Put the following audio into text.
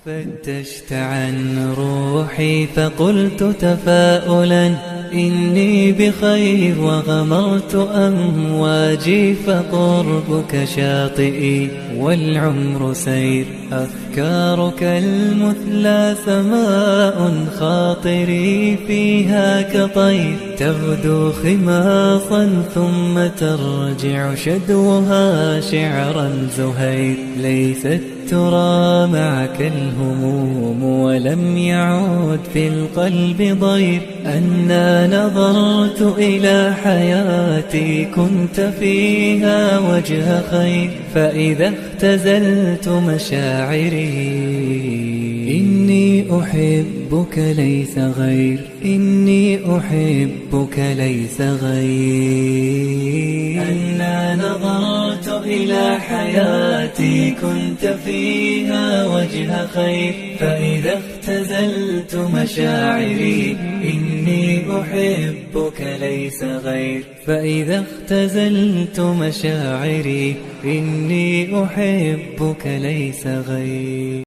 فتشت عن روحي فقلت تفاؤلا إني بخير، وغمرت أمواجي فقربك شاطئي والعمر سير. أفكارك المثلى سماء خاطري فيها كطير، تغدو خماصا ثم ترجع شدوها شعرا زهير. ليست ترى معك الهموم ولم يعود في القلب ضير، أنا نظرت إلى حياتي كنت فيها وجه خير. فإذا اختزلت مشاعري إني أحبك ليس غير، إني أحبك ليس غير. أنا نظرت إلى حياتي كنت فيها وجه خير. فإذا اختزلت مشاعري إني أحبك ليس غير، فإذا اختزلت مشاعري إني أحبك ليس غير.